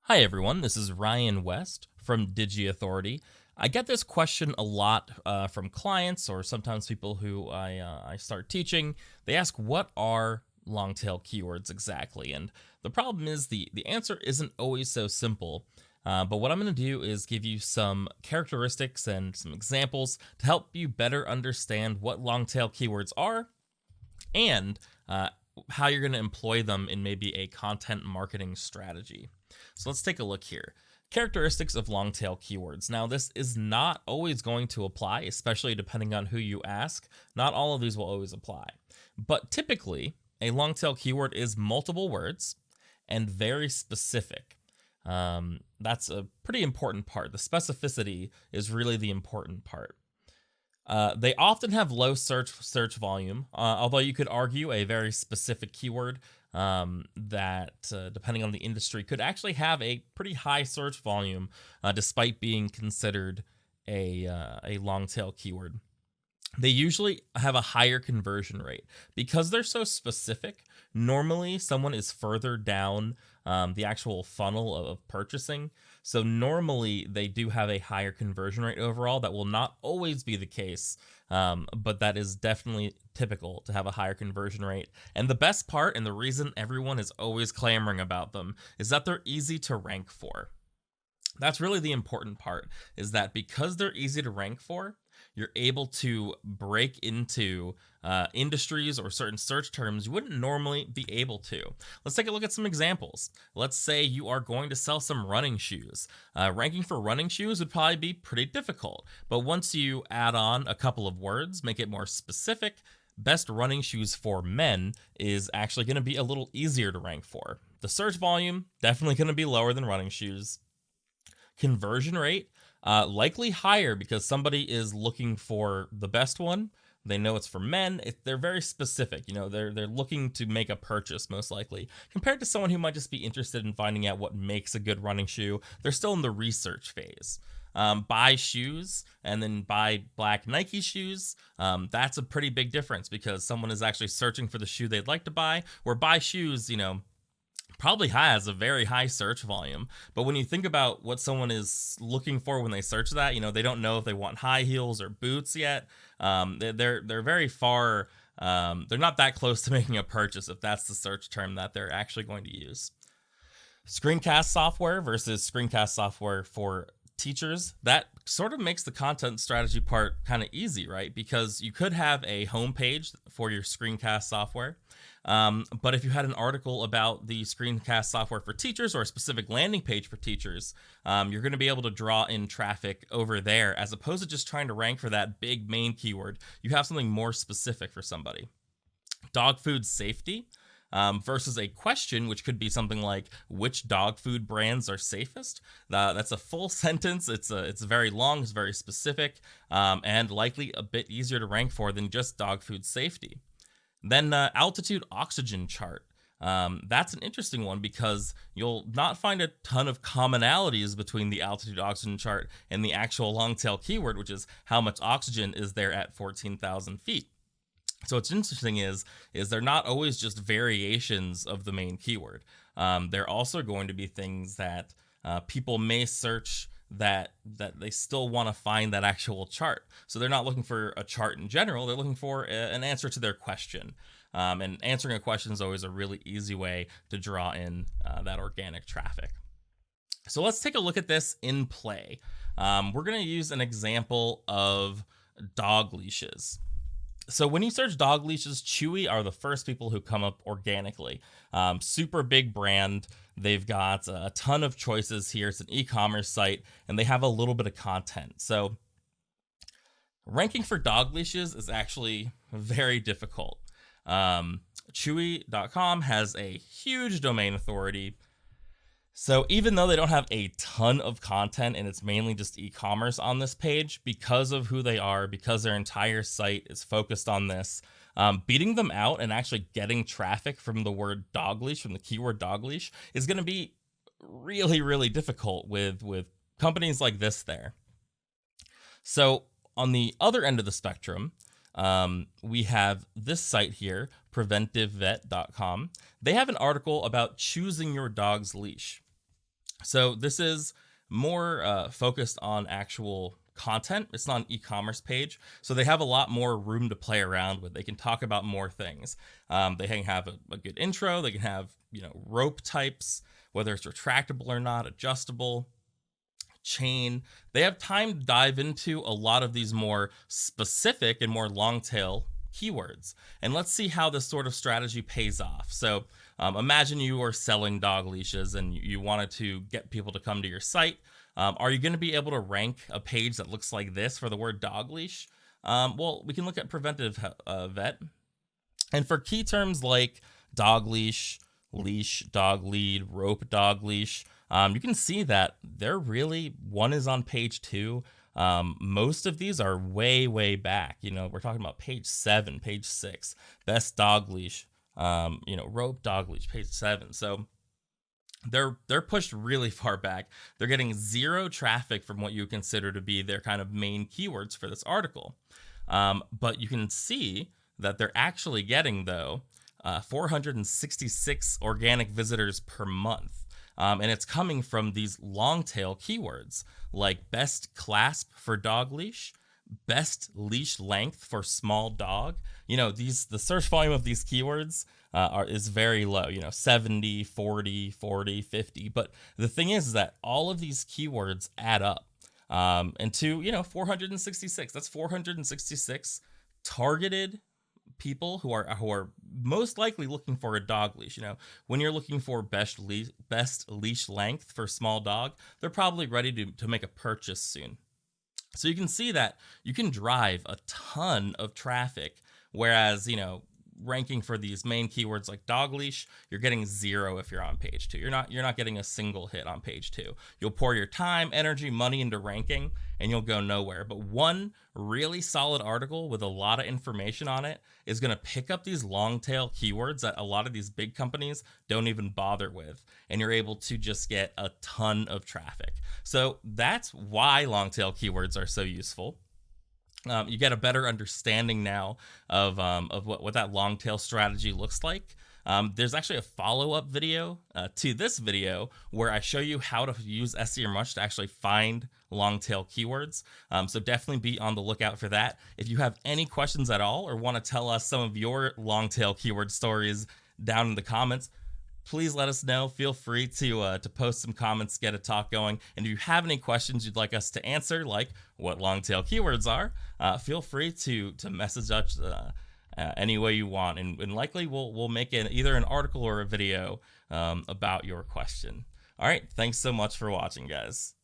Hi, everyone. This is Ryan West from DigiAuthority. I get this question a lot from clients or sometimes people who I start teaching. They ask, what are long tail keywords exactly? And the problem is the answer isn't always so simple. But what I'm going to do is give you some characteristics and some examples to help you better understand what long tail keywords are and how you're going to employ them in maybe a content marketing strategy. So let's take a look here. Characteristics of long tail keywords. Now, this is not always going to apply, especially depending on who you ask. Not all of these will always apply. But typically, a long tail keyword is multiple words and very specific. That's a pretty important part. The specificity is really the important part. They often have low search volume, although you could argue a very specific keyword that, depending on the industry, could actually have a pretty high search volume, despite being considered a long tail keyword. They usually have a higher conversion rate because they're so specific. Normally, someone is further down the actual funnel of purchasing. So normally they do have a higher conversion rate overall. That will not always be the case, but that is definitely typical to have a higher conversion rate. And the best part, and the reason everyone is always clamoring about them, is that they're easy to rank for. That's really the important part, is that because they're easy to rank for, you're able to break into industries or certain search terms you wouldn't normally be able to. Let's take a look at some examples. Let's say you are going to sell some running shoes. Ranking for running shoes would probably be pretty difficult, but once you add on a couple of words, make it more specific, best running shoes for men is actually going to be a little easier to rank for. The search volume, definitely going to be lower than running shoes. Conversion rate, likely higher because somebody is looking for the best one. They know it's for men. They're very specific. They're looking to make a purchase most likely, compared to someone who might just be interested in finding out what makes a good running shoe. They're still in the research phase. Buy shoes and then buy black Nike shoes. That's a pretty big difference because someone is actually searching for the shoe they'd like to buy, where buy shoes, probably has a very high search volume. But when you think about what someone is looking for when they search that, they don't know if they want high heels or boots yet. They're very far. They're not that close to making a purchase if that's the search term that they're actually going to use. Screencast software versus screencast software for teachers, that sort of makes the content strategy part kind of easy, right? Because you could have a homepage for your screencast software. But if you had an article about the screencast software for teachers or a specific landing page for teachers, you're going to be able to draw in traffic over there as opposed to just trying to rank for that big main keyword. You have something more specific for somebody. Dog food safety. Versus a question, which could be something like, which dog food brands are safest? That's a full sentence. It's very long, it's very specific, and likely a bit easier to rank for than just dog food safety. Then altitude oxygen chart. That's an interesting one because you'll not find a ton of commonalities between the altitude oxygen chart and the actual long tail keyword, which is how much oxygen is there at 14,000 feet. So what's interesting is they're not always just variations of the main keyword. They're also going to be things that people may search that they still want to find that actual chart. So they're not looking for a chart in general. They're looking for an answer to their question. And answering a question is always a really easy way to draw in that organic traffic. So let's take a look at this in play. We're going to use an example of dog leashes. So when you search dog leashes, Chewy are the first people who come up organically. Super big brand. They've got a ton of choices here. It's an e-commerce site, and they have a little bit of content. So ranking for dog leashes is actually very difficult. Chewy.com has a huge domain authority. So even though they don't have a ton of content and it's mainly just e-commerce on this page, because of who they are, because their entire site is focused on this, beating them out and actually getting traffic from the word dog leash, from the keyword dog leash, is going to be really, really difficult with companies like this there. So on the other end of the spectrum, we have this site here, preventivevet.com. They have an article about choosing your dog's leash. So this is more focused on actual content. It's not an e-commerce page, so they have a lot more room to play around with. They can talk about more things. They can have a good intro. They can have, rope types, whether it's retractable or not, adjustable, chain. They have time to dive into a lot of these more specific and more long tail keywords. And let's see how this sort of strategy pays off. So imagine you are selling dog leashes and you wanted to get people to come to your site. Are you going to be able to rank a page that looks like this for the word dog leash? Well, we can look at preventive vet. And for key terms like dog leash, leash, dog lead, rope, dog leash, you can see that one is on page 2. Most of these are way back. We're talking about page 7, page 6, best dog leash, rope, dog leash, page 7. So they're pushed really far back. They're getting zero traffic from what you consider to be their kind of main keywords for this article. But you can see that they're actually getting, though, 466 organic visitors per month. And it's coming from these long tail keywords like best clasp for dog leash, best leash length for small dog. The search volume of these keywords is very low, 70, 40, 40, 50. But the thing is that all of these keywords add up into, 466. That's 466 targeted people who are most likely looking for a dog leash. When you're looking for best leash length for small dog, they're probably ready to make a purchase soon. So you can see that you can drive a ton of traffic, whereas, ranking for these main keywords like dog leash, you're getting 0 if you're on page 2. You're not getting a single hit on page 2. You'll pour your time, energy, money into ranking and you'll go nowhere. But one really solid article with a lot of information on it is going to pick up these long tail keywords that a lot of these big companies don't even bother with, and you're able to just get a ton of traffic. So that's why long tail keywords are so useful. You get a better understanding now of what that long tail strategy looks like. There's actually a follow-up video to this video where I show you how to use SEMrush to actually find long tail keywords. So definitely be on the lookout for that. If you have any questions at all or want to tell us some of your long tail keyword stories down in the comments, please let us know. Feel free to post some comments, get a talk going. And if you have any questions you'd like us to answer, like what long tail keywords are, feel free to message us any way you want. And likely we'll make either an article or a video about your question. All right. Thanks so much for watching, guys.